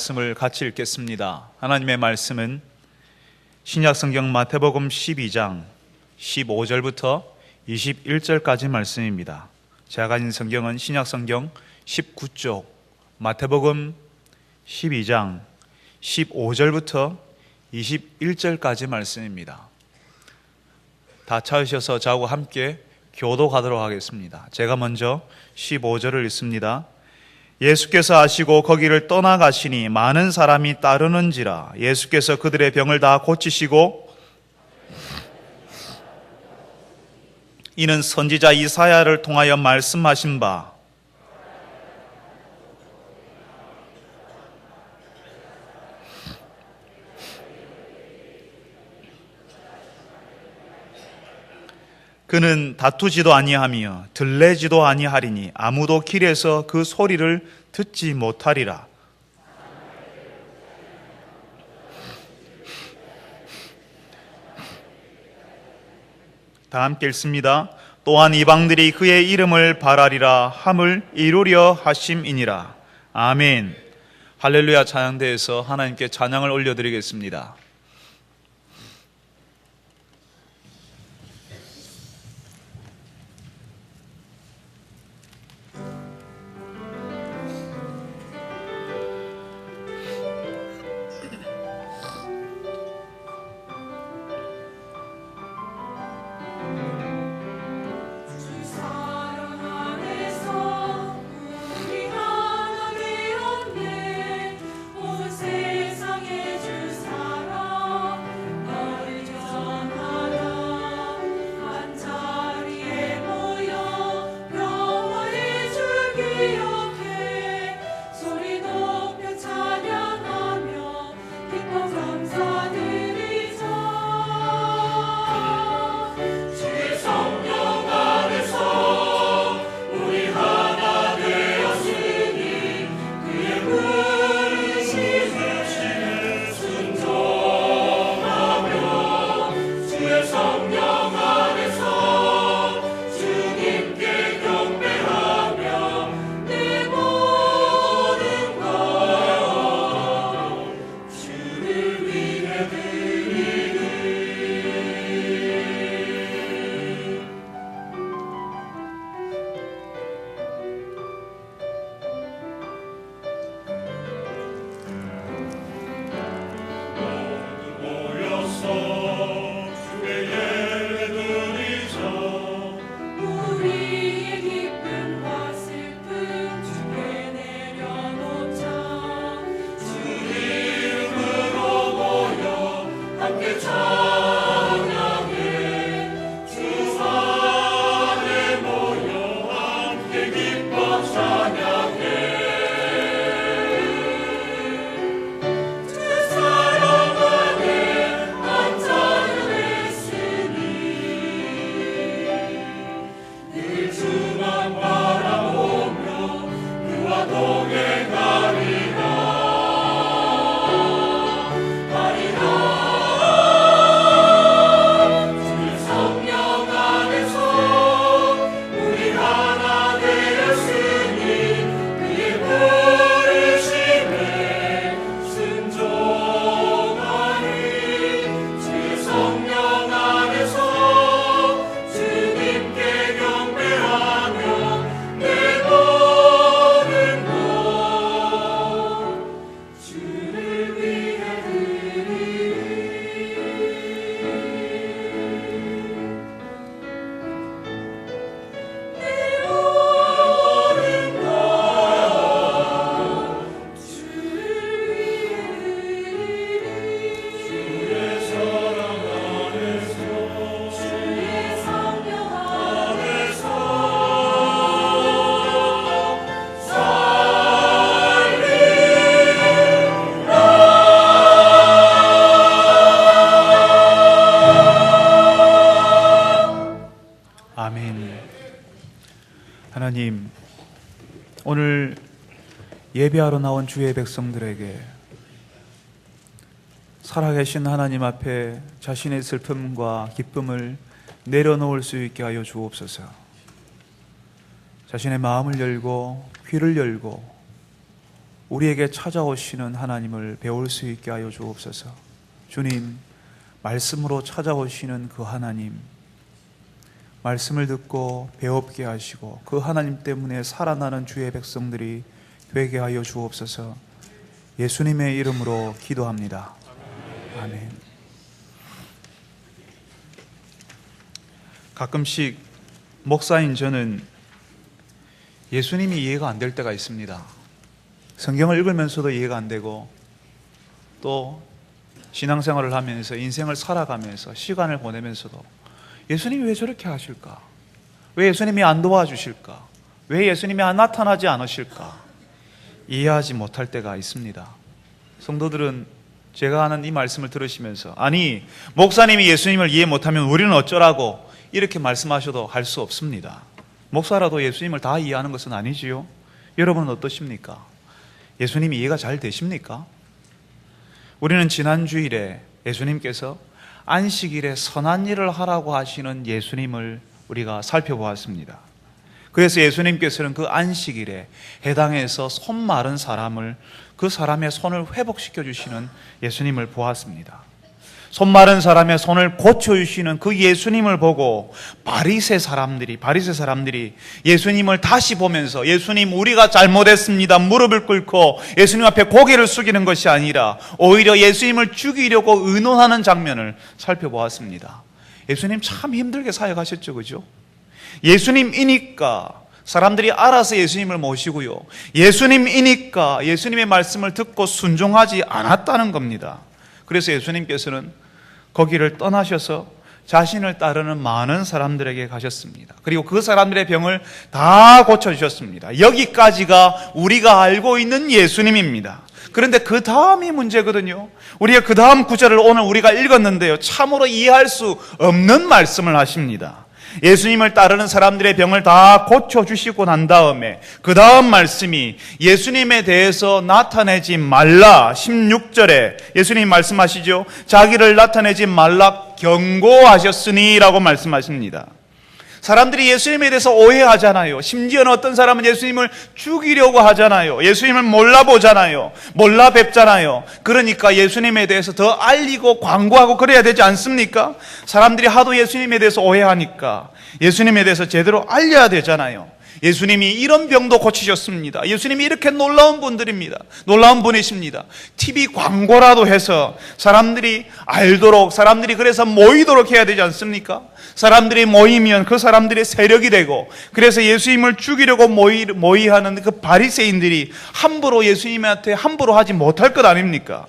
말씀을 같이 읽겠습니다. 하나님의 말씀은 신약성경 마태복음 12장 15절부터 21절까지 말씀입니다. 제가 가진 성경은 신약성경 19쪽 마태복음 12장 15절부터 21절까지 말씀입니다. 다 찾으셔서 저하고 함께 교도하도록 하겠습니다. 제가 먼저 15절을 읽습니다. 예수께서 아시고 거기를 떠나가시니 많은 사람이 따르는지라. 예수께서 그들의 병을 다 고치시고 이는 선지자 이사야를 통하여 말씀하신 바 그는 다투지도 아니하며 들레지도 아니하리니 아무도 길에서 그 소리를 듣지 못하리라. 다 함께 읽습니다. 또한 이방들이 그의 이름을 바라리라 함을 이루려 하심이니라. 아멘. 할렐루야. 찬양대에서 하나님께 찬양을 올려드리겠습니다. 하나님, 오늘 예배하러 나온 주의 백성들에게 살아계신 하나님 앞에 자신의 슬픔과 기쁨을 내려놓을 수 있게 하여 주옵소서. 자신의 마음을 열고 귀를 열고 우리에게 찾아오시는 하나님을 배울 수 있게 하여 주옵소서. 주님, 말씀으로 찾아오시는 그 하나님, 말씀을 듣고 배웁게 하시고 그 하나님 때문에 살아나는 주의 백성들이 되게 하여 주옵소서. 예수님의 이름으로 기도합니다. 아멘. 가끔씩 목사인 저는 예수님이 이해가 안 될 때가 있습니다. 성경을 읽으면서도 이해가 안 되고 또 신앙생활을 하면서 인생을 살아가면서 시간을 보내면서도 예수님이 왜 저렇게 하실까? 왜 예수님이 안 도와주실까? 왜 예수님이 안 나타나지 않으실까? 이해하지 못할 때가 있습니다. 성도들은 제가 하는 이 말씀을 들으시면서 아니, 목사님이 예수님을 이해 못하면 우리는 어쩌라고 이렇게 말씀하셔도 할 수 없습니다. 목사라도 예수님을 다 이해하는 것은 아니지요. 여러분은 어떠십니까? 예수님이 이해가 잘 되십니까? 우리는 지난 주일에 예수님께서 안식일에 선한 일을 하라고 하시는 예수님을 우리가 살펴보았습니다. 그래서 예수님께서는 그 안식일에 해당해서 손 마른 사람을, 그 사람의 손을 회복시켜 주시는 예수님을 보았습니다. 손 마른 사람의 손을 고쳐주시는 그 예수님을 보고 바리새 사람들이 예수님을 다시 보면서 예수님, 우리가 잘못했습니다 무릎을 꿇고 예수님 앞에 고개를 숙이는 것이 아니라 오히려 예수님을 죽이려고 의논하는 장면을 살펴보았습니다. 예수님 참 힘들게 사역하셨죠, 그죠? 예수님이니까 사람들이 알아서 예수님을 모시고요, 예수님이니까 예수님의 말씀을 듣고 순종하지 않았다는 겁니다. 그래서 예수님께서는 거기를 떠나셔서 자신을 따르는 많은 사람들에게 가셨습니다. 그리고 그 사람들의 병을 다 고쳐주셨습니다. 여기까지가 우리가 알고 있는 예수님입니다. 그런데 그 다음이 문제거든요. 우리가 그 다음 구절을 오늘 우리가 읽었는데요, 참으로 이해할 수 없는 말씀을 하십니다. 예수님을 따르는 사람들의 병을 다 고쳐주시고 난 다음에 그 다음 말씀이 예수님에 대해서 나타내지 말라. 16절에 예수님 말씀하시죠. 자기를 나타내지 말라 경고하셨으니 라고 말씀하십니다. 사람들이 예수님에 대해서 오해하잖아요. 심지어는 어떤 사람은 예수님을 죽이려고 하잖아요. 예수님을 몰라보잖아요. 몰라 뵙잖아요. 그러니까 예수님에 대해서 더 알리고 광고하고 그래야 되지 않습니까? 사람들이 하도 예수님에 대해서 오해하니까 예수님에 대해서 제대로 알려야 되잖아요. 예수님이 이런 병도 고치셨습니다. 예수님이 이렇게 놀라운 분들입니다. 놀라운 분이십니다. TV 광고라도 해서 사람들이 알도록, 사람들이 그래서 모이도록 해야 되지 않습니까? 사람들이 모이면 그 사람들의 세력이 되고, 그래서 예수님을 죽이려고 모의하는 그 바리새인들이 함부로 예수님한테 함부로 하지 못할 것 아닙니까?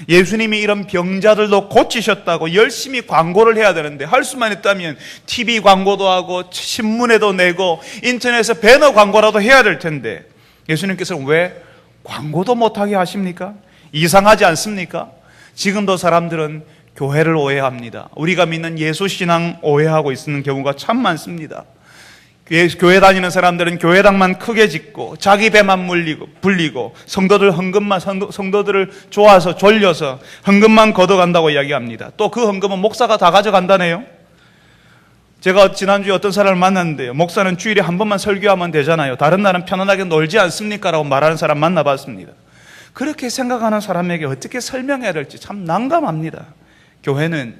예수님이 이런 병자들도 고치셨다고 열심히 광고를 해야 되는데, 할 수만 있다면 TV 광고도 하고 신문에도 내고 인터넷에서 배너 광고라도 해야 될 텐데 예수님께서는 왜 광고도 못하게 하십니까? 이상하지 않습니까? 지금도 사람들은 교회를 오해합니다. 우리가 믿는 예수신앙 오해하고 있는 경우가 참 많습니다. 교회 다니는 사람들은 교회당만 크게 짓고 자기 배만 불리고 성도들을 좋아서 졸려서 헌금만 걷어간다고 이야기합니다. 또 그 헌금은 목사가 다 가져간다네요. 제가 지난주에 어떤 사람을 만났는데요, 목사는 주일에 한 번만 설교하면 되잖아요, 다른 날은 편안하게 놀지 않습니까? 라고 말하는 사람 만나봤습니다. 그렇게 생각하는 사람에게 어떻게 설명해야 될지 참 난감합니다. 교회는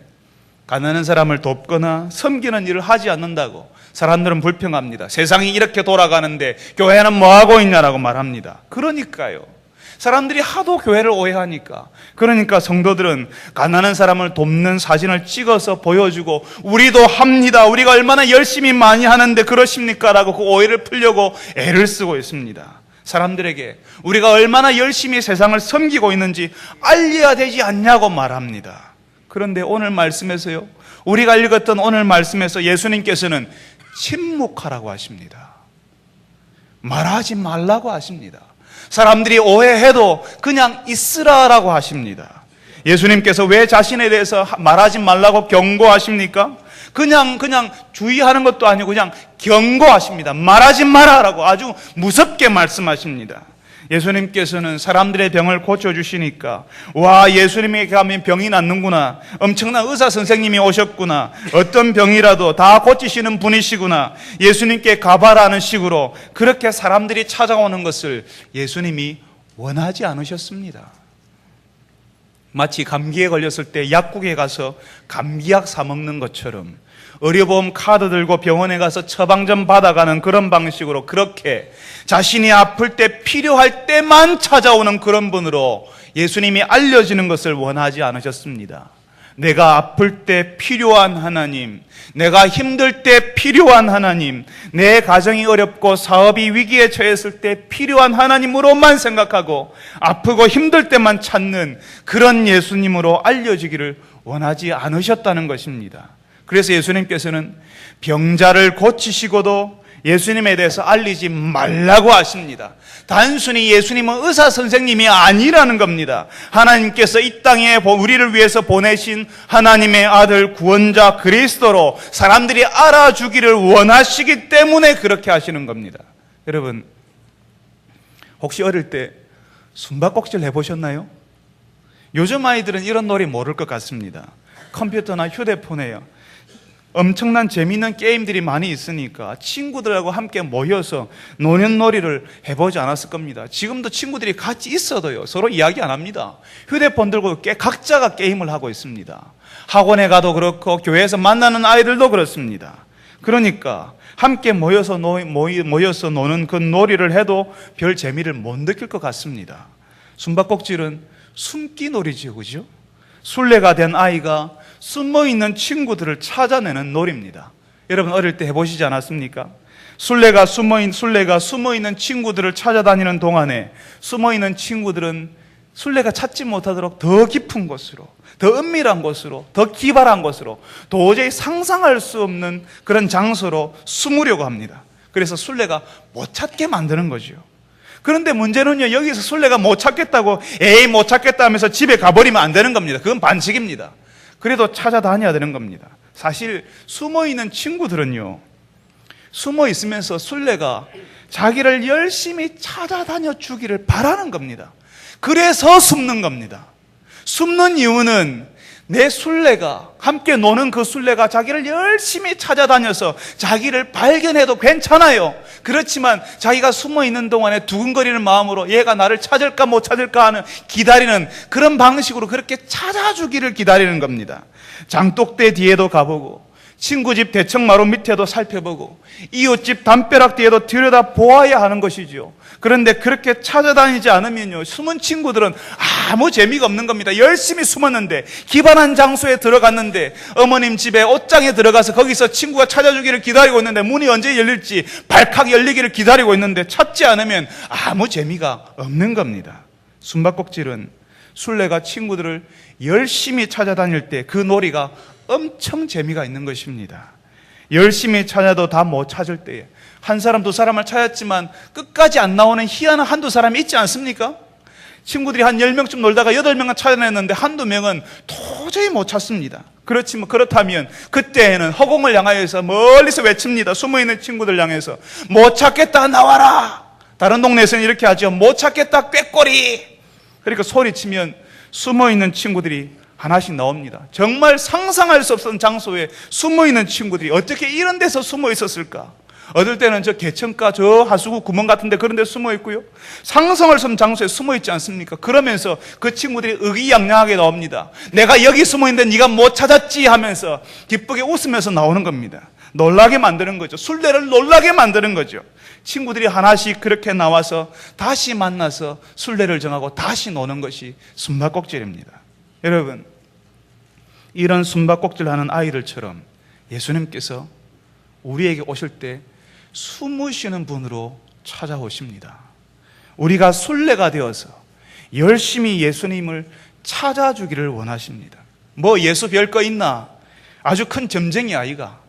가난한 사람을 돕거나 섬기는 일을 하지 않는다고 사람들은 불평합니다. 세상이 이렇게 돌아가는데 교회는 뭐하고 있냐라고 말합니다. 그러니까요, 사람들이 하도 교회를 오해하니까, 그러니까 성도들은 가난한 사람을 돕는 사진을 찍어서 보여주고 우리도 합니다, 우리가 얼마나 열심히 많이 하는데 그러십니까? 라고 그 오해를 풀려고 애를 쓰고 있습니다. 사람들에게 우리가 얼마나 열심히 세상을 섬기고 있는지 알려야 되지 않냐고 말합니다. 그런데 오늘 말씀에서요, 우리가 읽었던 오늘 말씀에서 예수님께서는 침묵하라고 하십니다. 말하지 말라고 하십니다. 사람들이 오해해도 그냥 있으라라고 하십니다. 예수님께서 왜 자신에 대해서 말하지 말라고 경고하십니까? 그냥 주의하는 것도 아니고 그냥 경고하십니다. 말하지 마라라고 아주 무섭게 말씀하십니다. 예수님께서는 사람들의 병을 고쳐주시니까, 와, 예수님에게 가면 병이 낫는구나, 엄청난 의사 선생님이 오셨구나, 어떤 병이라도 다 고치시는 분이시구나, 예수님께 가봐라는 식으로 그렇게 사람들이 찾아오는 것을 예수님이 원하지 않으셨습니다. 마치 감기에 걸렸을 때 약국에 가서 감기약 사 먹는 것처럼 의료보험 카드 들고 병원에 가서 처방전 받아가는 그런 방식으로 그렇게 자신이 아플 때 필요할 때만 찾아오는 그런 분으로 예수님이 알려지는 것을 원하지 않으셨습니다. 내가 아플 때 필요한 하나님, 내가 힘들 때 필요한 하나님, 내 가정이 어렵고 사업이 위기에 처했을 때 필요한 하나님으로만 생각하고 아프고 힘들 때만 찾는 그런 예수님으로 알려지기를 원하지 않으셨다는 것입니다. 그래서 예수님께서는 병자를 고치시고도 예수님에 대해서 알리지 말라고 하십니다. 단순히 예수님은 의사 선생님이 아니라는 겁니다. 하나님께서 이 땅에 우리를 위해서 보내신 하나님의 아들 구원자 그리스도로 사람들이 알아주기를 원하시기 때문에 그렇게 하시는 겁니다. 여러분, 혹시 어릴 때 숨바꼭질 해보셨나요? 요즘 아이들은 이런 놀이 모를 것 같습니다. 컴퓨터나 휴대폰에요, 엄청난 재미있는 게임들이 많이 있으니까 친구들하고 함께 모여서 노는 놀이를 해보지 않았을 겁니다. 지금도 친구들이 같이 있어도요, 서로 이야기 안 합니다. 휴대폰 들고 각자가 게임을 하고 있습니다. 학원에 가도 그렇고 교회에서 만나는 아이들도 그렇습니다. 그러니까 함께 모여서 노는 그 놀이를 해도 별 재미를 못 느낄 것 같습니다. 숨바꼭질은 숨기 놀이죠, 그죠? 순례가 된 아이가 숨어있는 친구들을 찾아내는 놀이입니다. 여러분 어릴 때 해보시지 않았습니까? 순례가 숨어있는 친구들을 찾아다니는 동안에 숨어있는 친구들은 순례가 찾지 못하도록 더 깊은 곳으로, 더 은밀한 곳으로, 더 기발한 곳으로, 도저히 상상할 수 없는 그런 장소로 숨으려고 합니다. 그래서 순례가 못 찾게 만드는 거죠. 그런데 문제는요, 여기서 순례가 못 찾겠다고 못 찾겠다 하면서 집에 가버리면 안 되는 겁니다. 그건 반칙입니다. 그래도 찾아다녀야 되는 겁니다. 사실 숨어있는 친구들은요, 숨어있으면서 순례가 자기를 열심히 찾아다녀 주기를 바라는 겁니다. 그래서 숨는 겁니다. 숨는 이유는 내 순례가, 함께 노는 그 순례가 자기를 열심히 찾아다녀서 자기를 발견해도 괜찮아요. 그렇지만 자기가 숨어있는 동안에 두근거리는 마음으로 얘가 나를 찾을까 못 찾을까 하는 기다리는 그런 방식으로 그렇게 찾아주기를 기다리는 겁니다. 장독대 뒤에도 가보고 친구 집 대청마루 밑에도 살펴보고 이웃집 담벼락 뒤에도 들여다 보아야 하는 것이죠. 그런데 그렇게 찾아다니지 않으면요, 숨은 친구들은 아무 재미가 없는 겁니다. 열심히 숨었는데, 기반한 장소에 들어갔는데, 어머님 집에 옷장에 들어가서 거기서 친구가 찾아주기를 기다리고 있는데 문이 언제 열릴지 발칵 열리기를 기다리고 있는데 찾지 않으면 아무 재미가 없는 겁니다. 숨바꼭질은 순례가 친구들을 열심히 찾아다닐 때 그 놀이가 엄청 재미가 있는 것입니다. 열심히 찾아도 다 못 찾을 때에 한 사람 두 사람을 찾았지만 끝까지 안 나오는 희한한 한두 사람이 있지 않습니까? 친구들이 한 10명쯤 놀다가 8명은 찾아냈는데 한두 명은 도저히 못 찾습니다. 그렇다면 그때에는 허공을 향하여서 멀리서 외칩니다. 숨어있는 친구들 향해서 못 찾겠다, 나와라. 다른 동네에서는 이렇게 하죠. 못 찾겠다, 꾀꼬리. 그러니까 소리치면 숨어있는 친구들이 하나씩 나옵니다. 정말 상상할 수 없는 장소에 숨어있는 친구들이 어떻게 이런 데서 숨어 있었을까? 어떨 때는 저 개천가 저 하수구 구멍 같은 데 그런 데 숨어 있고요, 상상할 수 없는 장소에 숨어 있지 않습니까? 그러면서 그 친구들이 의기양양하게 나옵니다. 내가 여기 숨어 있는데 네가 못 찾았지 하면서 기쁘게 웃으면서 나오는 겁니다. 놀라게 만드는 거죠. 순례를 놀라게 만드는 거죠. 친구들이 하나씩 그렇게 나와서 다시 만나서 순례를 정하고 다시 노는 것이 숨바꼭질입니다. 여러분, 이런 숨바꼭질하는 아이들처럼 예수님께서 우리에게 오실 때 숨으시는 분으로 찾아오십니다. 우리가 순례가 되어서 열심히 예수님을 찾아주기를 원하십니다. 뭐 예수 별거 있나? 아주 큰 점쟁이 아이가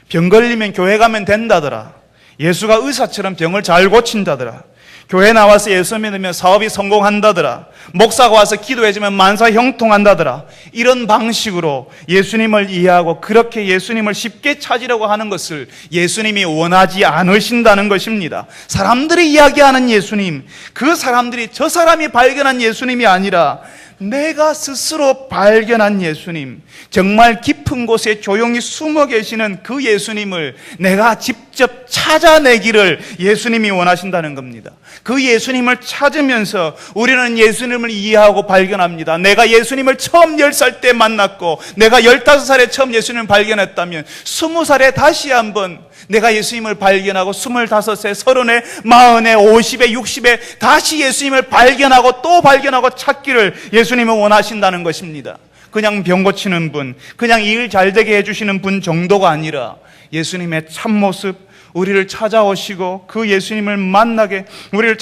병 걸리면 교회 가면 된다더라. 예수가 의사처럼 병을 잘 고친다더라. 교회 나와서 예수 믿으면 사업이 성공한다더라. 목사가 와서 기도해주면 만사 형통한다더라. 이런 방식으로 예수님을 이해하고 그렇게 예수님을 쉽게 찾으려고 하는 것을 예수님이 원하지 않으신다는 것입니다. 사람들이 이야기하는 예수님, 그 사람들이 저 사람이 발견한 예수님이 아니라 내가 스스로 발견한 예수님, 정말 깊은 곳에 조용히 숨어 계시는 그 예수님을 내가 직접 찾아내기를 예수님이 원하신다는 겁니다. 그 예수님을 찾으면서 우리는 예수님을 이해하고 발견합니다. 내가 예수님을 처음 10살 때 만났고 내가 15살에 처음 예수님을 발견했다면 20살에 다시 한번 내가 예수님을 발견하고 25세, 30에, 40에, 50에, 60에 다시 예수님을 발견하고 또 발견하고 찾기를 예수님은 원하신다는 것입니다. 그냥 병 고치는 분, 그냥 일 잘 되게 해주시는 분 정도가 아니라 예수님의 참모습, 우리를 찾아오시고 그 예수님을 만나게 우리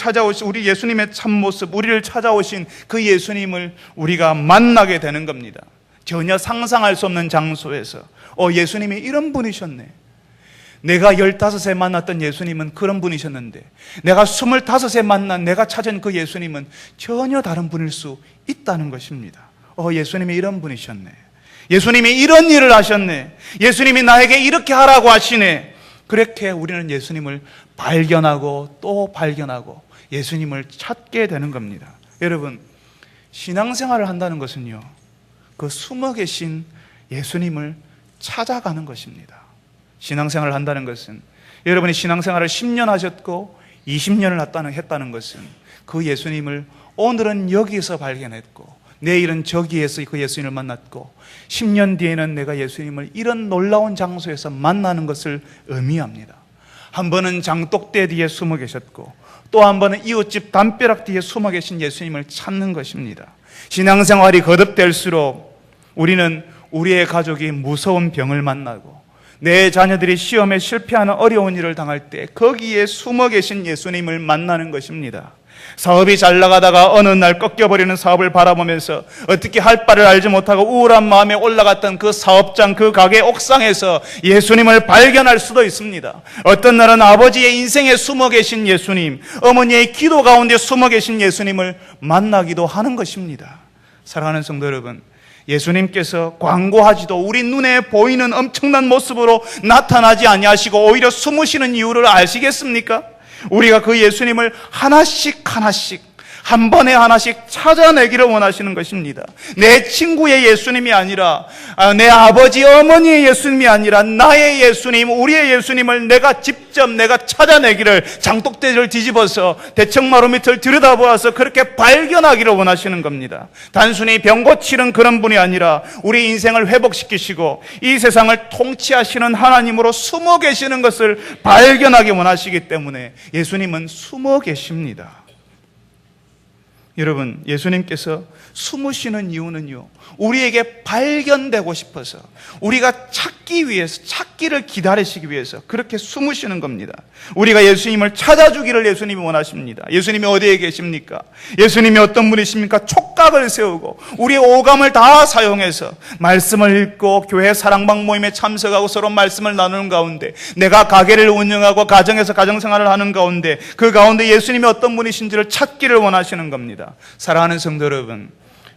예수님의 참모습, 우리를 찾아오신 그 예수님을 우리가 만나게 되는 겁니다. 전혀 상상할 수 없는 장소에서 예수님이 이런 분이셨네. 내가 15세 만났던 예수님은 그런 분이셨는데 내가 25세 만난 내가 찾은 그 예수님은 전혀 다른 분일 수 있다는 것입니다. 예수님이 이런 분이셨네. 예수님이 이런 일을 하셨네. 예수님이 나에게 이렇게 하라고 하시네. 그렇게 우리는 예수님을 발견하고 또 발견하고 예수님을 찾게 되는 겁니다. 여러분, 신앙생활을 한다는 것은요, 그 숨어 계신 예수님을 찾아가는 것입니다. 신앙생활을 한다는 것은, 여러분이 신앙생활을 10년 하셨고 20년을 했다는 것은 그 예수님을 오늘은 여기에서 발견했고 내일은 저기에서 그 예수님을 만났고 10년 뒤에는 내가 예수님을 이런 놀라운 장소에서 만나는 것을 의미합니다. 한 번은 장독대 뒤에 숨어 계셨고 또 한 번은 이웃집 담벼락 뒤에 숨어 계신 예수님을 찾는 것입니다. 신앙생활이 거듭될수록 우리는 우리의 가족이 무서운 병을 만나고 내 자녀들이 시험에 실패하는 어려운 일을 당할 때 거기에 숨어 계신 예수님을 만나는 것입니다. 사업이 잘 나가다가 어느 날 꺾여버리는 사업을 바라보면서 어떻게 할 바를 알지 못하고 우울한 마음에 올라갔던 그 사업장, 그 가게 옥상에서 예수님을 발견할 수도 있습니다. 어떤 날은 아버지의 인생에 숨어 계신 예수님, 어머니의 기도 가운데 숨어 계신 예수님을 만나기도 하는 것입니다. 사랑하는 성도 여러분, 예수님께서 광고하지도 우리 눈에 보이는 엄청난 모습으로 나타나지 아니하시고 오히려 숨으시는 이유를 아시겠습니까? 우리가 그 예수님을 하나씩 한 번에 하나씩 찾아내기를 원하시는 것입니다. 내 친구의 예수님이 아니라 내 아버지 어머니의 예수님이 아니라 나의 예수님, 우리의 예수님을 내가 직접 찾아내기를, 장독대를 뒤집어서 대청마루 밑을 들여다보아서 그렇게 발견하기를 원하시는 겁니다. 단순히 병 고치는 그런 분이 아니라 우리 인생을 회복시키시고 이 세상을 통치하시는 하나님으로 숨어 계시는 것을 발견하기 원하시기 때문에 예수님은 숨어 계십니다. 여러분, 예수님께서 숨으시는 이유는요, 우리에게 발견되고 싶어서, 우리가 찾기 위해서, 찾기를 기다리시기 위해서 그렇게 숨으시는 겁니다. 우리가 예수님을 찾아주기를 예수님이 원하십니다. 예수님이 어디에 계십니까? 예수님이 어떤 분이십니까? 촉각을 세우고 우리의 오감을 다 사용해서 말씀을 읽고 교회 사랑방 모임에 참석하고 서로 말씀을 나누는 가운데, 내가 가게를 운영하고 가정에서 가정생활을 하는 가운데 그 가운데 예수님이 어떤 분이신지를 찾기를 원하시는 겁니다. 사랑하는 성도 여러분,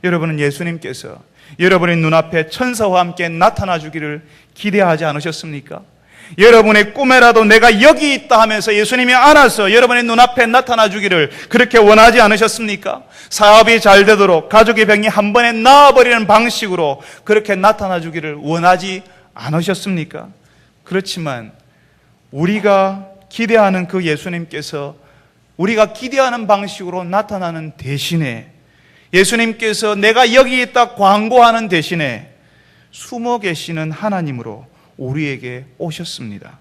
여러분은 예수님께서 여러분의 눈앞에 천사와 함께 나타나 주기를 기대하지 않으셨습니까? 여러분의 꿈에라도 내가 여기 있다 하면서 예수님이 알아서 여러분의 눈앞에 나타나 주기를 그렇게 원하지 않으셨습니까? 사업이 잘 되도록 가족의 병이 한 번에 나아버리는 방식으로 그렇게 나타나 주기를 원하지 않으셨습니까? 그렇지만 우리가 기대하는 그 예수님께서 우리가 기대하는 방식으로 나타나는 대신에, 예수님께서 내가 여기 있다 광고하는 대신에 숨어 계시는 하나님으로 우리에게 오셨습니다.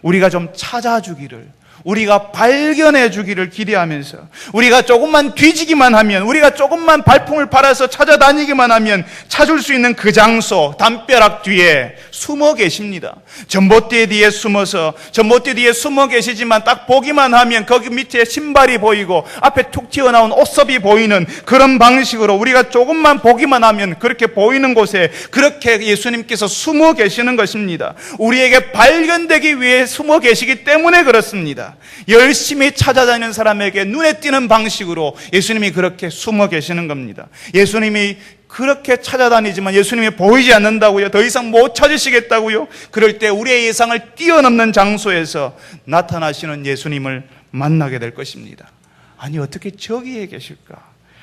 우리가 좀 찾아주기를, 우리가 발견해 주기를 기대하면서, 우리가 조금만 뒤지기만 하면, 우리가 조금만 발품을 팔아서 찾아다니기만 하면 찾을 수 있는 그 장소, 담벼락 뒤에 숨어 계십니다. 전봇대 뒤에 숨어 계시지만 딱 보기만 하면 거기 밑에 신발이 보이고 앞에 툭 튀어나온 옷섭이 보이는 그런 방식으로 우리가 조금만 보기만 하면 그렇게 보이는 곳에 그렇게 예수님께서 숨어 계시는 것입니다. 우리에게 발견되기 위해 숨어 계시기 때문에 그렇습니다. 열심히 찾아다니는 사람에게 눈에 띄는 방식으로 예수님이 그렇게 숨어 계시는 겁니다. 예수님이 그렇게 찾아다니지만 예수님이 보이지 않는다고요? 더 이상 못 찾으시겠다고요? 그럴 때 우리의 예상을 뛰어넘는 장소에서 나타나시는 예수님을 만나게 될 것입니다. 아니, 어떻게 저기에 계실까?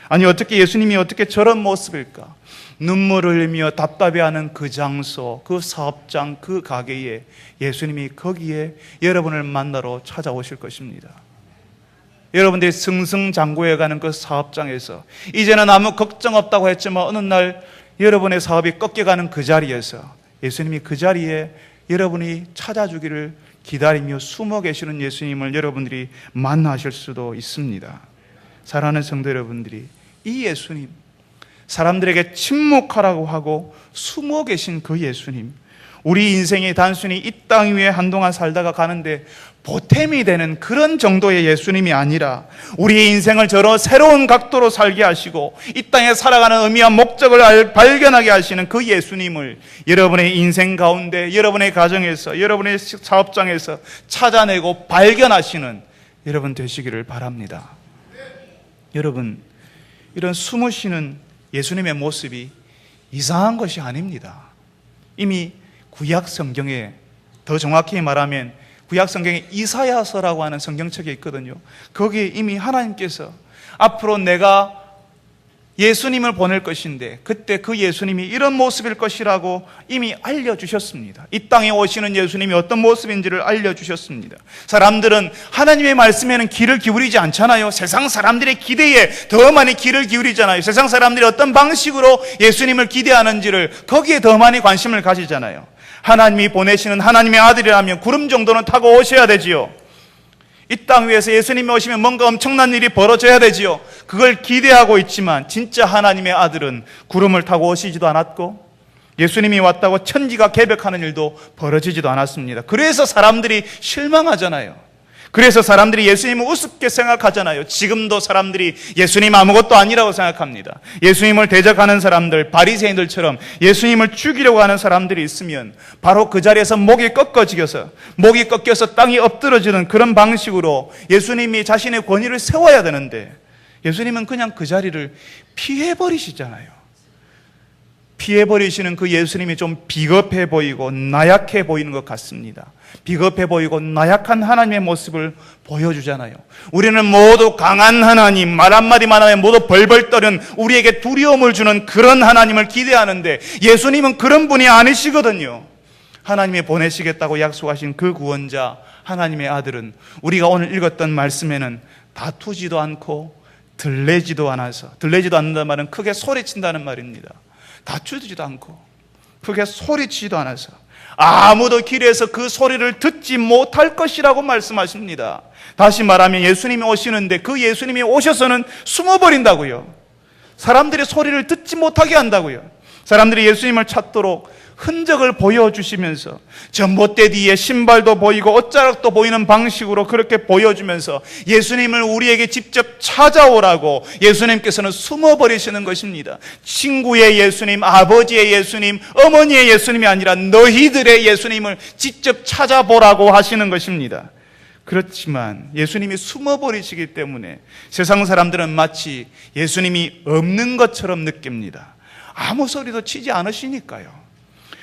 아니 어떻게 예수님이 어떻게 저런 모습일까? 눈물을 흘리며 답답해하는 그 장소, 그 사업장, 그 가게에 예수님이 거기에 여러분을 만나러 찾아오실 것입니다. 여러분들이 승승장구해가는 그 사업장에서 이제는 아무 걱정 없다고 했지만 어느 날 여러분의 사업이 꺾여가는 그 자리에서 예수님이 그 자리에 여러분이 찾아주기를 기다리며 숨어 계시는 예수님을 여러분들이 만나실 수도 있습니다. 사랑하는 성도 여러분들이 이 예수님, 사람들에게 침묵하라고 하고 숨어 계신 그 예수님, 우리 인생이 단순히 이 땅 위에 한동안 살다가 가는데 보탬이 되는 그런 정도의 예수님이 아니라 우리의 인생을 저런 새로운 각도로 살게 하시고 이 땅에 살아가는 의미와 목적을 발견하게 하시는 그 예수님을 여러분의 인생 가운데, 여러분의 가정에서, 여러분의 사업장에서 찾아내고 발견하시는 여러분 되시기를 바랍니다. 여러분, 이런 숨으시는 예수님의 모습이 이상한 것이 아닙니다. 이미 구약 성경에, 더 정확히 말하면 구약 성경에 이사야서라고 하는 성경책이 있거든요. 거기에 이미 하나님께서 앞으로 내가 예수님을 보낼 것인데 그때 그 예수님이 이런 모습일 것이라고 이미 알려주셨습니다. 이 땅에 오시는 예수님이 어떤 모습인지를 알려주셨습니다. 사람들은 하나님의 말씀에는 귀를 기울이지 않잖아요. 세상 사람들의 기대에 더 많이 귀를 기울이잖아요. 세상 사람들이 어떤 방식으로 예수님을 기대하는지를 거기에 더 많이 관심을 가지잖아요. 하나님이 보내시는 하나님의 아들이라면 구름 정도는 타고 오셔야 되지요. 이 땅 위에서 예수님이 오시면 뭔가 엄청난 일이 벌어져야 되지요. 그걸 기대하고 있지만 진짜 하나님의 아들은 구름을 타고 오시지도 않았고 예수님이 왔다고 천지가 개벽하는 일도 벌어지지도 않았습니다. 그래서 사람들이 실망하잖아요. 그래서 사람들이 예수님을 우습게 생각하잖아요. 지금도 사람들이 예수님 아무것도 아니라고 생각합니다. 예수님을 대적하는 사람들, 바리새인들처럼 예수님을 죽이려고 하는 사람들이 있으면 바로 그 자리에서 목이 꺾여서 땅이 엎드러지는 그런 방식으로 예수님이 자신의 권위를 세워야 되는데 예수님은 그냥 그 자리를 피해버리시잖아요. 피해버리시는 그 예수님이 좀 비겁해 보이고 나약해 보이는 것 같습니다. 비겁해 보이고 나약한 하나님의 모습을 보여주잖아요. 우리는 모두 강한 하나님, 말 한마디만 하면 모두 벌벌 떠는 우리에게 두려움을 주는 그런 하나님을 기대하는데 예수님은 그런 분이 아니시거든요. 하나님이 보내시겠다고 약속하신 그 구원자 하나님의 아들은 우리가 오늘 읽었던 말씀에는 다투지도 않고 들레지도 않는다는 말은 크게 소리친다는 말입니다. 다투지도 않고 크게 소리치지도 않아서 아무도 길에서 그 소리를 듣지 못할 것이라고 말씀하십니다. 다시 말하면 예수님이 오시는데 그 예수님이 오셔서는 숨어버린다고요. 사람들이 소리를 듣지 못하게 한다고요. 사람들이 예수님을 찾도록 흔적을 보여주시면서 전봇대 뒤에 신발도 보이고 옷자락도 보이는 방식으로 그렇게 보여주면서 예수님을 우리에게 직접 찾아오라고 예수님께서는 숨어버리시는 것입니다. 친구의 예수님, 아버지의 예수님, 어머니의 예수님이 아니라 너희들의 예수님을 직접 찾아보라고 하시는 것입니다. 그렇지만 예수님이 숨어버리시기 때문에 세상 사람들은 마치 예수님이 없는 것처럼 느낍니다. 아무 소리도 치지 않으시니까요.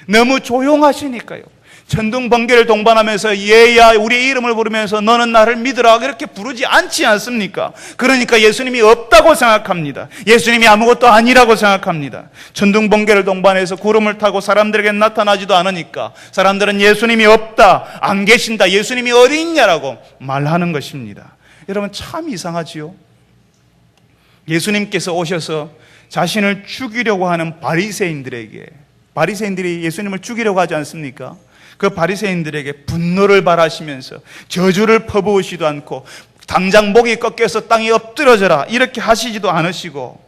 너무 조용하시니까요. 천둥번개를 동반하면서 얘야 우리의 이름을 부르면서 너는 나를 믿으라 이렇게 부르지 않지 않습니까? 그러니까 예수님이 없다고 생각합니다. 예수님이 아무것도 아니라고 생각합니다. 천둥번개를 동반해서 구름을 타고 사람들에게 나타나지도 않으니까 사람들은 예수님이 없다, 안 계신다, 예수님이 어디 있냐라고 말하는 것입니다. 여러분 참 이상하지요? 예수님께서 오셔서 자신을 죽이려고 하는 바리새인들이 예수님을 죽이려고 하지 않습니까? 그 바리새인들에게 분노를 발하시면서 저주를 퍼부으시도 않고 당장 목이 꺾여서 땅에 엎드러져라 이렇게 하시지도 않으시고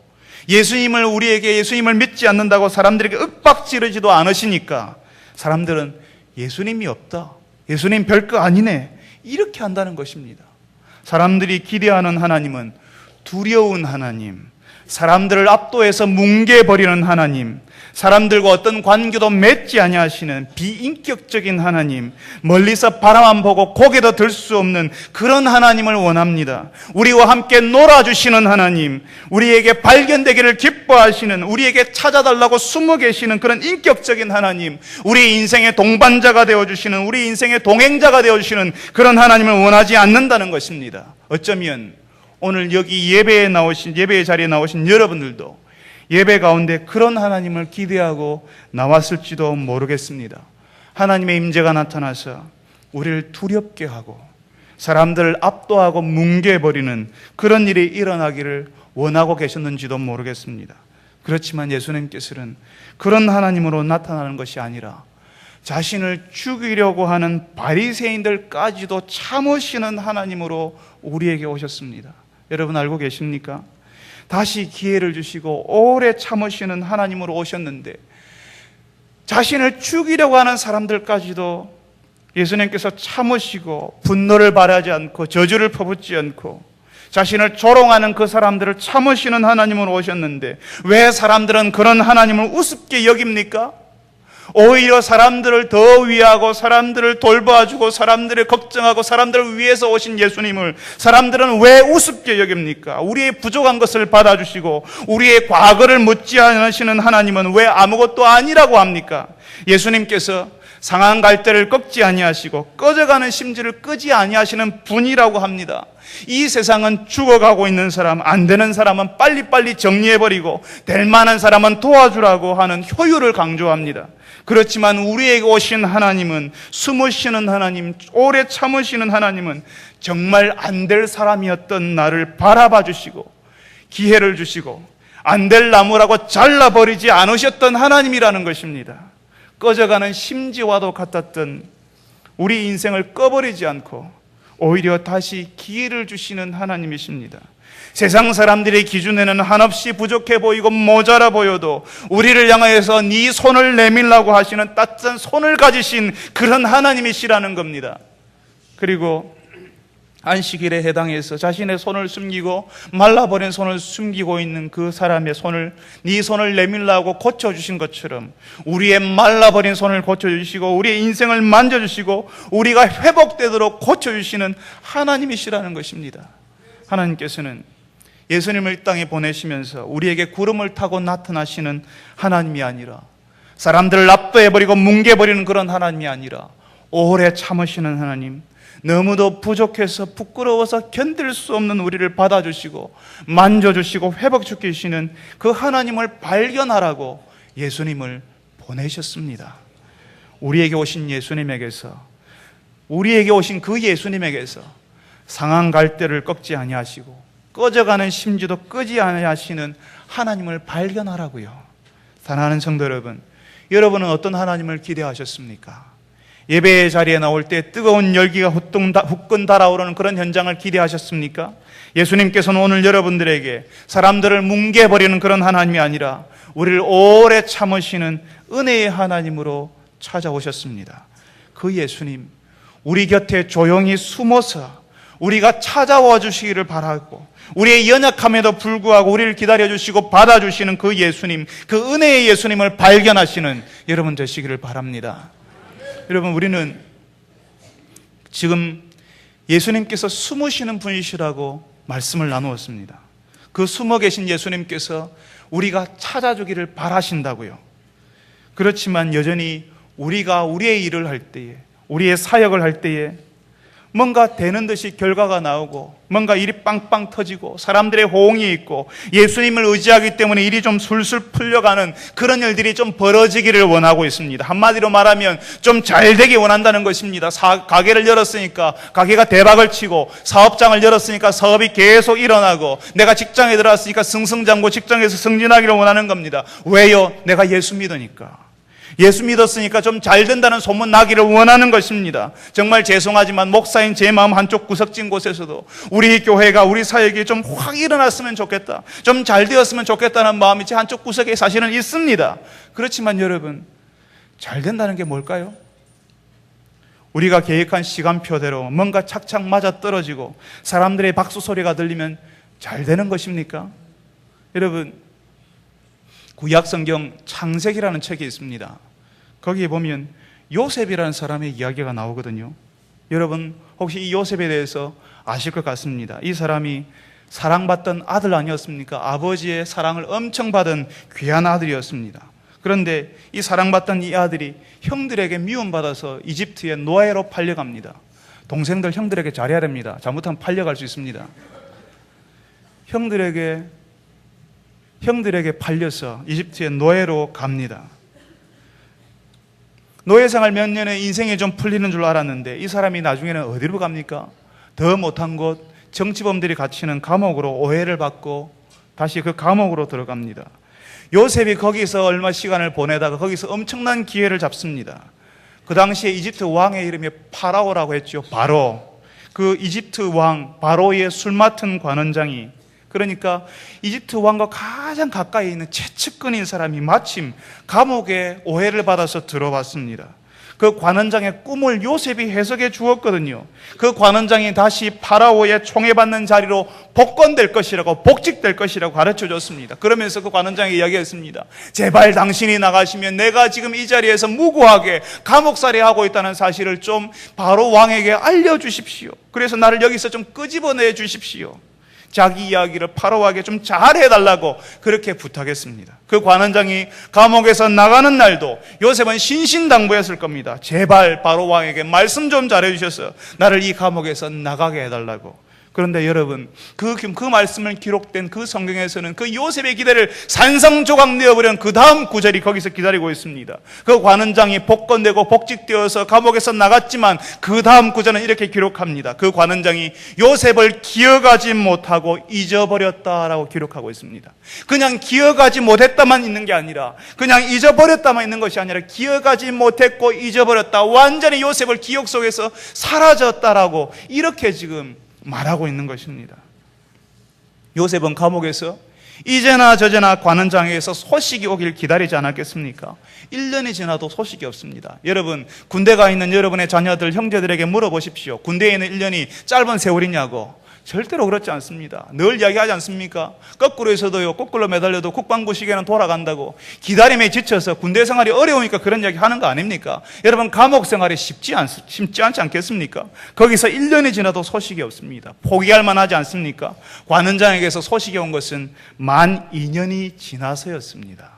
예수님을 믿지 않는다고 사람들에게 윽박지르지도 않으시니까 사람들은 예수님이 없다, 예수님 별거 아니네 이렇게 한다는 것입니다. 사람들이 기대하는 하나님은 두려운 하나님, 사람들을 압도해서 뭉개버리는 하나님, 사람들과 어떤 관계도 맺지 아니하시는 비인격적인 하나님, 멀리서 바라만 보고 고개도 들 수 없는 그런 하나님을 원합니다. 우리와 함께 놀아주시는 하나님, 우리에게 발견되기를 기뻐하시는, 우리에게 찾아달라고 숨어 계시는 그런 인격적인 하나님, 우리 인생의 동반자가 되어주시는, 우리 인생의 동행자가 되어주시는 그런 하나님을 원하지 않는다는 것입니다. 어쩌면 오늘 여기 예배의 자리에 나오신 여러분들도 예배 가운데 그런 하나님을 기대하고 나왔을지도 모르겠습니다. 하나님의 임재가 나타나서 우리를 두렵게 하고 사람들을 압도하고 뭉개버리는 그런 일이 일어나기를 원하고 계셨는지도 모르겠습니다. 그렇지만 예수님께서는 그런 하나님으로 나타나는 것이 아니라 자신을 죽이려고 하는 바리새인들까지도 참으시는 하나님으로 우리에게 오셨습니다. 여러분 알고 계십니까? 다시 기회를 주시고 오래 참으시는 하나님으로 오셨는데 자신을 죽이려고 하는 사람들까지도 예수님께서 참으시고 분노를 발하지 않고 저주를 퍼붓지 않고 자신을 조롱하는 그 사람들을 참으시는 하나님으로 오셨는데 왜 사람들은 그런 하나님을 우습게 여깁니까? 오히려 사람들을 더 위하고 사람들을 돌봐주고 사람들을 걱정하고 사람들을 위해서 오신 예수님을 사람들은 왜 우습게 여깁니까? 우리의 부족한 것을 받아주시고 우리의 과거를 묻지 않으시는 하나님은 왜 아무것도 아니라고 합니까? 예수님께서 상한 갈대를 꺾지 아니하시고 꺼져가는 심지를 끄지 아니하시는 분이라고 합니다. 이 세상은 죽어가고 있는 사람, 안 되는 사람은 빨리빨리 정리해버리고 될 만한 사람은 도와주라고 하는 효율을 강조합니다. 그렇지만 우리에게 오신 하나님은, 숨으시는 하나님, 오래 참으시는 하나님은 정말 안 될 사람이었던 나를 바라봐 주시고 기회를 주시고 안 될 나무라고 잘라버리지 않으셨던 하나님이라는 것입니다. 꺼져가는 심지와도 같았던 우리 인생을 꺼버리지 않고 오히려 다시 기회를 주시는 하나님이십니다. 세상 사람들의 기준에는 한없이 부족해 보이고 모자라 보여도 우리를 향하여서 네 손을 내밀라고 하시는 따뜻한 손을 가지신 그런 하나님이시라는 겁니다. 그리고 안식일에 해당해서 자신의 손을 숨기고 말라버린 손을 숨기고 있는 그 사람의 손을 네 손을 내밀라고 고쳐주신 것처럼 우리의 말라버린 손을 고쳐주시고 우리의 인생을 만져주시고 우리가 회복되도록 고쳐주시는 하나님이시라는 것입니다. 하나님께서는 예수님을 이 땅에 보내시면서 우리에게 구름을 타고 나타나시는 하나님이 아니라 사람들을 압도해버리고 뭉개버리는 그런 하나님이 아니라 오래 참으시는 하나님, 너무도 부족해서 부끄러워서 견딜 수 없는 우리를 받아주시고 만져주시고 회복시키시는 그 하나님을 발견하라고 예수님을 보내셨습니다. 우리에게 오신 예수님에게서, 우리에게 오신 그 예수님에게서 상한 갈대를 꺾지 아니하시고 꺼져가는 심지도 끄지 아니하시는 하나님을 발견하라고요. 사랑하는 성도 여러분, 여러분은 어떤 하나님을 기대하셨습니까? 예배의 자리에 나올 때 뜨거운 열기가 후끈 달아오르는 그런 현장을 기대하셨습니까? 예수님께서는 오늘 여러분들에게 사람들을 뭉개버리는 그런 하나님이 아니라 우리를 오래 참으시는 은혜의 하나님으로 찾아오셨습니다. 그 예수님, 우리 곁에 조용히 숨어서 우리가 찾아와 주시기를 바라고 우리의 연약함에도 불구하고 우리를 기다려주시고 받아주시는 그 예수님, 그 은혜의 예수님을 발견하시는 여러분 되시기를 바랍니다. 여러분, 우리는 지금 예수님께서 숨으시는 분이시라고 말씀을 나누었습니다. 그 숨어 계신 예수님께서 우리가 찾아주기를 바라신다고요. 그렇지만 여전히 우리가 우리의 일을 할 때에, 우리의 사역을 할 때에 뭔가 되는 듯이 결과가 나오고 뭔가 일이 빵빵 터지고 사람들의 호응이 있고 예수님을 의지하기 때문에 일이 좀 술술 풀려가는 그런 일들이 좀 벌어지기를 원하고 있습니다. 한마디로 말하면 좀 잘 되기 원한다는 것입니다. 가게를 열었으니까 가게가 대박을 치고, 사업장을 열었으니까 사업이 계속 일어나고, 내가 직장에 들어왔으니까 승승장구 직장에서 승진하기를 원하는 겁니다. 왜요? 내가 예수 믿으니까. 예수 믿었으니까 좀 잘 된다는 소문 나기를 원하는 것입니다. 정말 죄송하지만 목사인 제 마음 한쪽 구석진 곳에서도 우리 교회가, 우리 사역이 좀 확 일어났으면 좋겠다, 좀 잘 되었으면 좋겠다는 마음이 제 한쪽 구석에 사실은 있습니다. 그렇지만 여러분, 잘 된다는 게 뭘까요? 우리가 계획한 시간표대로 뭔가 착착 맞아떨어지고 사람들의 박수 소리가 들리면 잘 되는 것입니까? 여러분, 구약성경 창세기라는 책이 있습니다. 거기에 보면 요셉이라는 사람의 이야기가 나오거든요. 여러분 혹시 이 요셉에 대해서 아실 것 같습니다. 이 사람이 사랑받던 아들 아니었습니까? 아버지의 사랑을 엄청 받은 귀한 아들이었습니다. 그런데 이 사랑받던 이 아들이 형들에게 미움받아서 이집트의 노예로 팔려갑니다. 동생들 형들에게 잘해야 됩니다. 잘못하면 팔려갈 수 있습니다. 형들에게 팔려서 이집트의 노예로 갑니다. 노예 생활 몇 년에 인생이 좀 풀리는 줄 알았는데 이 사람이 나중에는 어디로 갑니까? 더 못한 곳, 정치범들이 갇히는 감옥으로 오해를 받고 다시 그 감옥으로 들어갑니다. 요셉이 거기서 얼마 시간을 보내다가 거기서 엄청난 기회를 잡습니다. 그 당시에 이집트 왕의 이름이 파라오라고 했죠. 바로. 그 이집트 왕 바로의 술 맡은 관원장이, 그러니까 이집트 왕과 가장 가까이 있는 최측근인 사람이 마침 감옥에 오해를 받아서 들어왔습니다. 그 관원장의 꿈을 요셉이 해석해 주었거든요. 그 관원장이 다시 파라오의 총애받는 자리로 복권될 것이라고, 복직될 것이라고 가르쳐 줬습니다. 그러면서 그 관원장이 이야기했습니다. 제발 당신이 나가시면 내가 지금 이 자리에서 무고하게 감옥살이 하고 있다는 사실을 좀 바로 왕에게 알려주십시오. 그래서 나를 여기서 좀 끄집어내 주십시오. 자기 이야기를 파라오에게 좀 잘해달라고 그렇게 부탁했습니다. 그 관원장이 감옥에서 나가는 날도 요셉은 신신당부했을 겁니다. 제발 바로 왕에게 말씀 좀 잘해주셔서 나를 이 감옥에서 나가게 해달라고. 그런데 여러분, 그 말씀을 기록된 그 성경에서는 그 요셉의 기대를 산상조각 내어버린 그 다음 구절이 거기서 기다리고 있습니다. 그 관원장이 복권되고 복직되어서 감옥에서 나갔지만 그 다음 구절은 이렇게 기록합니다. 그 관원장이 요셉을 기억하지 못하고 잊어버렸다라고 기록하고 있습니다. 그냥 기억하지 못했다만 있는 게 아니라, 그냥 잊어버렸다만 있는 것이 아니라 기억하지 못했고 잊어버렸다, 완전히 요셉을 기억 속에서 사라졌다라고 이렇게 지금 말하고 있는 것입니다. 요셉은 감옥에서 이제나 저제나 관원장에게서 소식이 오길 기다리지 않았겠습니까? 1년이 지나도 소식이 없습니다. 여러분, 군대 가 있는 여러분의 자녀들, 형제들에게 물어보십시오. 군대에 있는 1년이 짧은 세월이냐고. 절대로 그렇지 않습니다. 늘 이야기하지 않습니까? 거꾸로 해서도요, 거꾸로 매달려도 국방부 시계는 돌아간다고. 기다림에 지쳐서 군대 생활이 어려우니까 그런 이야기 하는 거 아닙니까? 여러분, 감옥 생활이 쉽지 않지 않겠습니까? 거기서 1년이 지나도 소식이 없습니다. 포기할 만하지 않습니까? 관원장에게서 소식이 온 것은 만 2년이 지나서였습니다.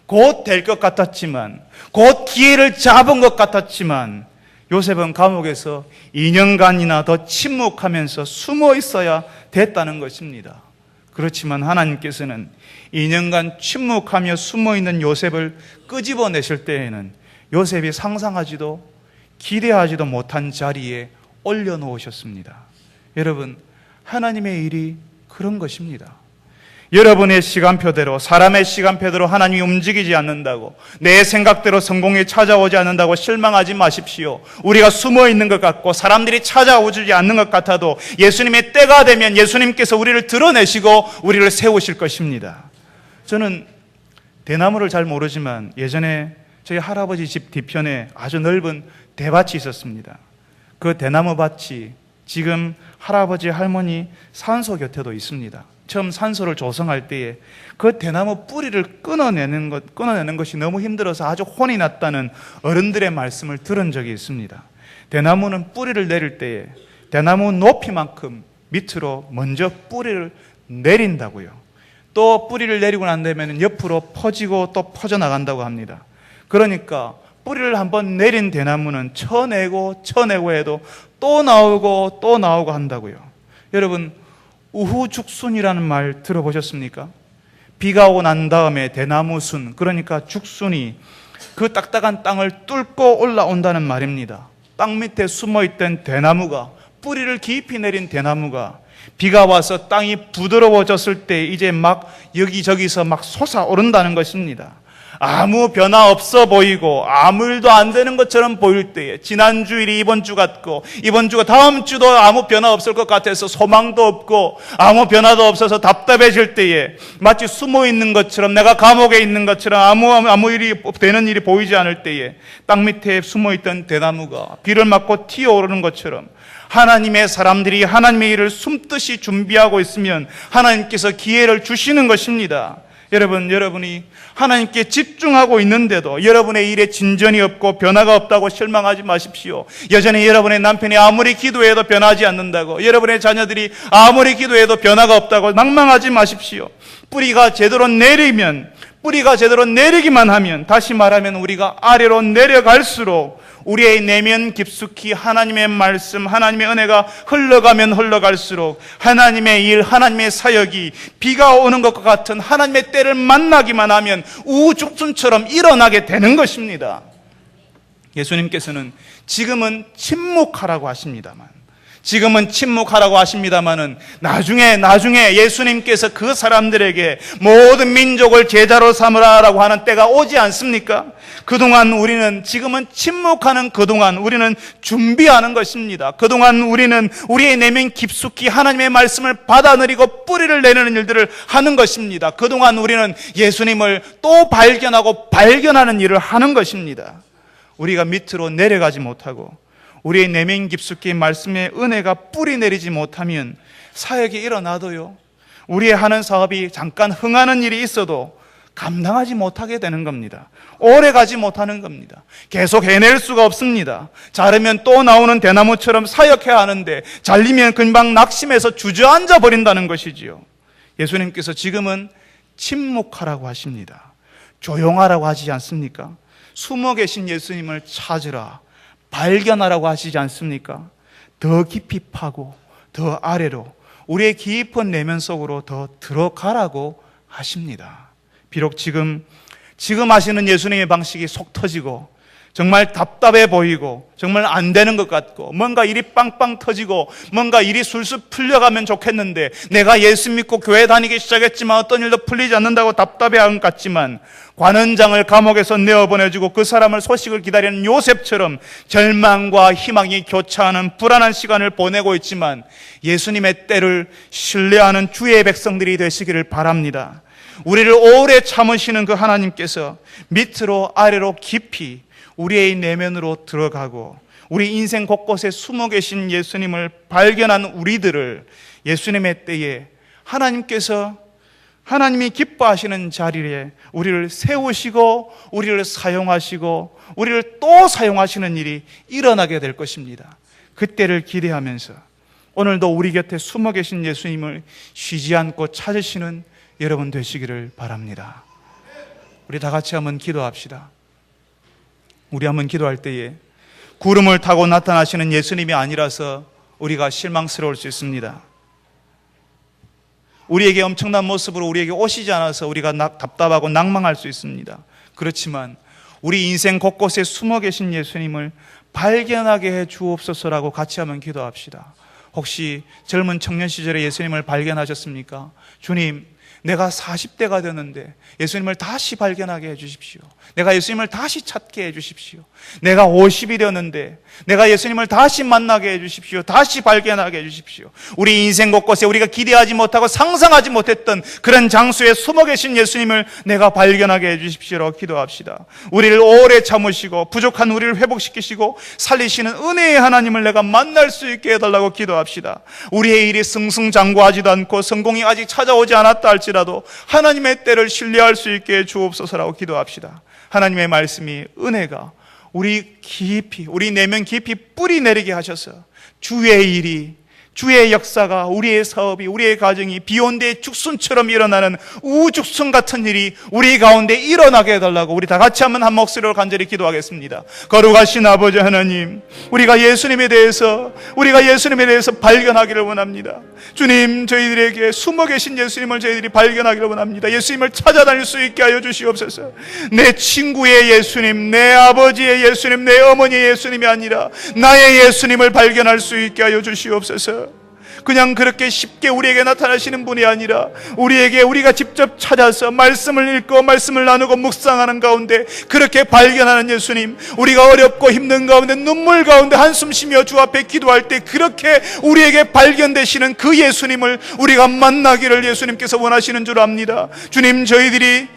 곧 될 것 같았지만, 곧 기회를 잡은 것 같았지만, 요셉은 감옥에서 2년간이나 더 침묵하면서 숨어 있어야 됐다는 것입니다. 그렇지만 하나님께서는 2년간 침묵하며 숨어 있는 요셉을 끄집어내실 때에는 요셉이 상상하지도 기대하지도 못한 자리에 올려놓으셨습니다. 여러분, 하나님의 일이 그런 것입니다. 여러분의 시간표대로, 사람의 시간표대로 하나님이 움직이지 않는다고, 내 생각대로 성공이 찾아오지 않는다고 실망하지 마십시오. 우리가 숨어 있는 것 같고 사람들이 찾아오지 않는 것 같아도 예수님의 때가 되면 예수님께서 우리를 드러내시고 우리를 세우실 것입니다. 저는 대나무를 잘 모르지만 예전에 저희 할아버지 집 뒤편에 아주 넓은 대밭이 있었습니다. 그 대나무 밭이 지금 할아버지 할머니 산소 곁에도 있습니다. 처음 산소를 조성할 때에 그 대나무 뿌리를 끊어내는 것이 너무 힘들어서 아주 혼이 났다는 어른들의 말씀을 들은 적이 있습니다. 대나무는 뿌리를 내릴 때에 대나무 높이만큼 밑으로 먼저 뿌리를 내린다고요. 또 뿌리를 내리고 난 다음에는 옆으로 퍼지고 또 퍼져나간다고 합니다. 그러니까 뿌리를 한번 내린 대나무는 쳐내고 해도 또 나오고 또 나오고 한다고요. 여러분, 우후죽순이라는 말 들어보셨습니까? 비가 오고 난 다음에 대나무순, 그러니까 죽순이 그 딱딱한 땅을 뚫고 올라온다는 말입니다. 땅 밑에 숨어있던 대나무가, 뿌리를 깊이 내린 대나무가 비가 와서 땅이 부드러워졌을 때 이제 막 여기저기서 막 솟아오른다는 것입니다. 아무 변화 없어 보이고 아무 일도 안 되는 것처럼 보일 때에, 지난 주일이 이번 주 같고 이번 주가 다음 주도 아무 변화 없을 것 같아서 소망도 없고 아무 변화도 없어서 답답해질 때에, 마치 숨어 있는 것처럼, 내가 감옥에 있는 것처럼 아무 일이 되는 일이 보이지 않을 때에 땅 밑에 숨어 있던 대나무가 비를 맞고 튀어오르는 것처럼 하나님의 사람들이 하나님의 일을 숨듯이 준비하고 있으면 하나님께서 기회를 주시는 것입니다. 여러분이 하나님께 집중하고 있는데도 여러분의 일에 진전이 없고 변화가 없다고 실망하지 마십시오. 여전히 여러분의 남편이 아무리 기도해도 변하지 않는다고, 여러분의 자녀들이 아무리 기도해도 변화가 없다고 낭망하지 마십시오. 뿌리가 제대로 내리기만 하면, 다시 말하면 우리가 아래로 내려갈수록 우리의 내면 깊숙이 하나님의 말씀, 하나님의 은혜가 흘러가면 흘러갈수록 하나님의 일, 하나님의 사역이 비가 오는 것과 같은 하나님의 때를 만나기만 하면 우죽순처럼 일어나게 되는 것입니다. 예수님께서는 지금은 침묵하라고 하십니다만, 나중에 예수님께서 그 사람들에게 모든 민족을 제자로 삼으라라고 하는 때가 오지 않습니까? 지금은 침묵하는 그동안 우리는 준비하는 것입니다. 그동안 우리는 우리의 내면 깊숙이 하나님의 말씀을 받아들이고 뿌리를 내리는 일들을 하는 것입니다. 그동안 우리는 예수님을 또 발견하는 일을 하는 것입니다. 우리가 밑으로 내려가지 못하고 우리의 내면 깊숙이 말씀의 은혜가 뿌리 내리지 못하면 사역이 일어나도요, 우리의 하는 사업이 잠깐 흥하는 일이 있어도 감당하지 못하게 되는 겁니다. 오래 가지 못하는 겁니다. 계속 해낼 수가 없습니다. 자르면 또 나오는 대나무처럼 사역해야 하는데 잘리면 금방 낙심해서 주저앉아 버린다는 것이지요. 예수님께서 지금은 침묵하라고 하십니다. 조용하라고 하지 않습니까? 숨어 계신 예수님을 찾으라, 발견하라고 하시지 않습니까? 더 깊이 파고 더 아래로 우리의 깊은 내면 속으로 더 들어가라고 하십니다. 비록 지금 하시는 예수님의 방식이 속 터지고 정말 답답해 보이고 정말 안 되는 것 같고 뭔가 일이 빵빵 터지고 뭔가 일이 술술 풀려가면 좋겠는데 내가 예수 믿고 교회 다니기 시작했지만 어떤 일도 풀리지 않는다고 답답해하는 것 같지만, 관원장을 감옥에서 내어보내주고 그 사람을 소식을 기다리는 요셉처럼 절망과 희망이 교차하는 불안한 시간을 보내고 있지만 예수님의 때를 신뢰하는 주의 백성들이 되시기를 바랍니다. 우리를 오래 참으시는 그 하나님께서 밑으로 아래로 깊이 우리의 내면으로 들어가고 우리 인생 곳곳에 숨어 계신 예수님을 발견한 우리들을 예수님의 때에 하나님이 기뻐하시는 자리에 우리를 세우시고 우리를 사용하시고 우리를 또 사용하시는 일이 일어나게 될 것입니다. 그때를 기대하면서 오늘도 우리 곁에 숨어 계신 예수님을 쉬지 않고 찾으시는 여러분 되시기를 바랍니다. 우리 다 같이 한번 기도합시다. 우리 한번 기도할 때에 구름을 타고 나타나시는 예수님이 아니라서 우리가 실망스러울 수 있습니다. 우리에게 엄청난 모습으로 우리에게 오시지 않아서 우리가 답답하고 낭망할 수 있습니다. 그렇지만 우리 인생 곳곳에 숨어 계신 예수님을 발견하게 해 주옵소서라고 같이 한번 기도합시다. 혹시 젊은 청년 시절에 예수님을 발견하셨습니까? 주님, 내가 40대가 되는데 예수님을 다시 발견하게 해주십시오. 내가 예수님을 다시 찾게 해주십시오. 내가 50이 되었는데 내가 예수님을 다시 만나게 해주십시오. 다시 발견하게 해주십시오. 우리 인생 곳곳에 우리가 기대하지 못하고 상상하지 못했던 그런 장소에 숨어 계신 예수님을 내가 발견하게 해주십시오라고 기도합시다. 우리를 오래 참으시고 부족한 우리를 회복시키시고 살리시는 은혜의 하나님을 내가 만날 수 있게 해달라고 기도합시다. 우리의 일이 승승장구하지도 않고 성공이 아직 찾아오지 않았다 할지라도 하나님의 때를 신뢰할 수 있게 주옵소서라고 기도합시다. 하나님의 말씀이, 은혜가 우리 내면 깊이 뿌리 내리게 하셔서 주의 일이, 주의 역사가, 우리의 사업이, 우리의 가정이 비온대의 죽순처럼 일어나는 우죽순 같은 일이 우리 가운데 일어나게 해달라고 우리 다 같이 한번 한 목소리로 간절히 기도하겠습니다. 거룩하신 아버지 하나님, 우리가 예수님에 대해서 발견하기를 원합니다. 주님, 저희들에게 숨어 계신 예수님을 저희들이 발견하기를 원합니다. 예수님을 찾아다닐 수 있게 하여 주시옵소서. 내 친구의 예수님, 내 아버지의 예수님, 내 어머니의 예수님이 아니라 나의 예수님을 발견할 수 있게 하여 주시옵소서. 그냥 그렇게 쉽게 우리에게 나타나시는 분이 아니라 우리가 직접 찾아서 말씀을 읽고 말씀을 나누고 묵상하는 가운데 그렇게 발견하는 예수님, 우리가 어렵고 힘든 가운데 눈물 가운데 한숨 쉬며 주 앞에 기도할 때 그렇게 우리에게 발견되시는 그 예수님을 우리가 만나기를 예수님께서 원하시는 줄 압니다. 주님, 저희들이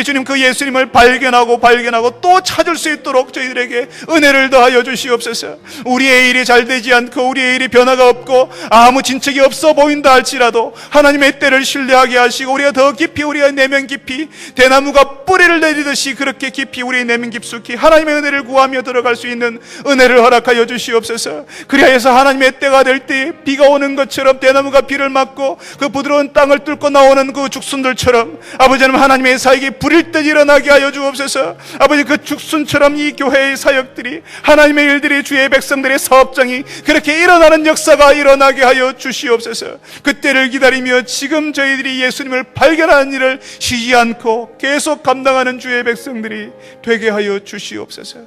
주님 그 예수님을 발견하고 또 찾을 수 있도록 저희들에게 은혜를 더하여 주시옵소서. 우리의 일이 잘 되지 않고 우리의 일이 변화가 없고 아무 아무 진척이 없어 보인다 할지라도 하나님의 때를 신뢰하게 하시고 우리가 더 깊이, 우리의 내면 깊이 대나무가 뿌리를 내리듯이 그렇게 깊이 우리의 내면 깊숙이 하나님의 은혜를 구하며 들어갈 수 있는 은혜를 허락하여 주시옵소서. 그리하여서 하나님의 때가 될 때 비가 오는 것처럼 대나무가 비를 맞고 그 부드러운 땅을 뚫고 나오는 그 죽순들처럼 아버지 하나님, 하나님의 사역이 불일 듯 일어나게 하여 주옵소서. 아버지, 그 죽순처럼 이 교회의 사역들이, 하나님의 일들이, 주의 백성들의 사업장이 그렇게 일어나는 역사가 일어나게 하여 주시옵소서. 그때를 기다리며 지금 저희들이 예수님을 발견하는 일을 쉬지 않고 계속 감당하는 주의 백성들이 되게 하여 주시옵소서.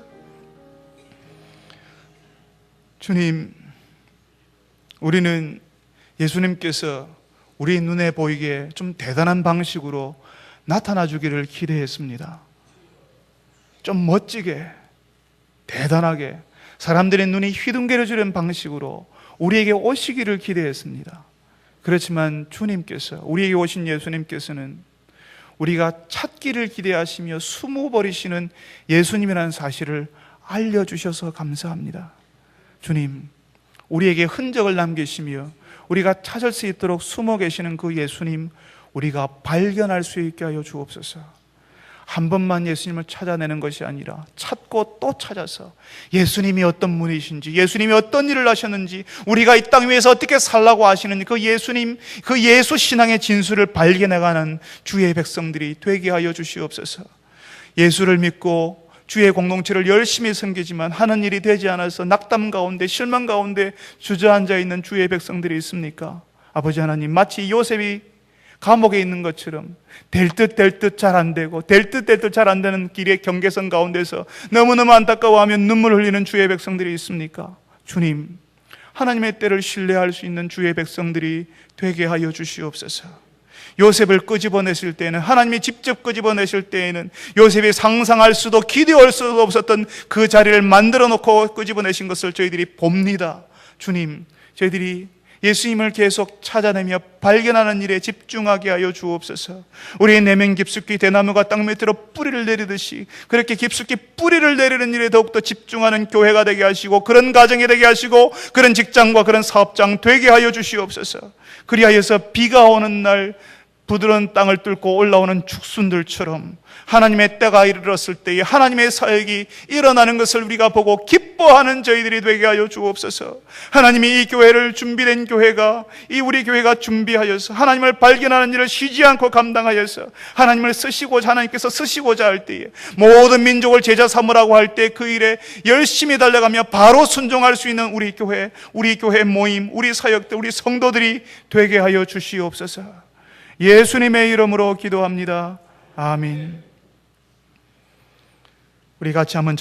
주님, 우리는 예수님께서 우리 눈에 보이게 좀 대단한 방식으로 나타나 주기를 기대했습니다. 좀 멋지게, 대단하게, 사람들의 눈이 휘둥그레지는 방식으로 우리에게 오시기를 기대했습니다. 그렇지만 주님께서, 우리에게 오신 예수님께서는 우리가 찾기를 기대하시며 숨어버리시는 예수님이라는 사실을 알려주셔서 감사합니다. 주님, 우리에게 흔적을 남기시며 우리가 찾을 수 있도록 숨어 계시는 그 예수님, 우리가 발견할 수 있게 하여 주옵소서. 한 번만 예수님을 찾아내는 것이 아니라 찾고 또 찾아서 예수님이 어떤 분이신지, 예수님이 어떤 일을 하셨는지, 우리가 이 땅 위에서 어떻게 살라고 하시는지 그 예수님, 그 예수 신앙의 진수를 발견해가는 주의 백성들이 되게 하여 주시옵소서. 예수를 믿고 주의 공동체를 열심히 섬기지만 하는 일이 되지 않아서 낙담 가운데, 실망 가운데 주저앉아 있는 주의 백성들이 있습니까? 아버지 하나님, 마치 요셉이 감옥에 있는 것처럼 될 듯 잘 안 되고 될 듯 잘 안 되는 길의 경계선 가운데서 너무너무 안타까워하며 눈물 흘리는 주의 백성들이 있습니까? 주님, 하나님의 때를 신뢰할 수 있는 주의 백성들이 되게 하여 주시옵소서. 요셉을 끄집어내실 때에는, 하나님이 직접 끄집어내실 때에는 요셉이 상상할 수도 기대할 수도 없었던 그 자리를 만들어 놓고 끄집어내신 것을 저희들이 봅니다. 주님, 저희들이 예수님을 계속 찾아내며 발견하는 일에 집중하게 하여 주옵소서. 우리의 내면 깊숙이 대나무가 땅 밑으로 뿌리를 내리듯이 그렇게 깊숙이 뿌리를 내리는 일에 더욱더 집중하는 교회가 되게 하시고, 그런 가정이 되게 하시고, 그런 직장과 그런 사업장 되게 하여 주시옵소서. 그리하여서 비가 오는 날 부드러운 땅을 뚫고 올라오는 죽순들처럼 하나님의 때가 이르렀을 때에 하나님의 사역이 일어나는 것을 우리가 보고 기뻐하는 저희들이 되게 하여 주옵소서. 하나님이 이 교회를, 준비된 교회가, 이 우리 교회가 준비하여서 하나님을 발견하는 일을 쉬지 않고 감당하여서 하나님을 쓰시고자, 하나님께서 쓰시고자 할 때에 모든 민족을 제자 삼으라고 할 때 그 일에 열심히 달려가며 바로 순종할 수 있는 우리 교회 모임, 우리 사역들, 우리 성도들이 되게 하여 주시옵소서. 예수님의 이름으로 기도합니다. 아멘. 우리 같이 한번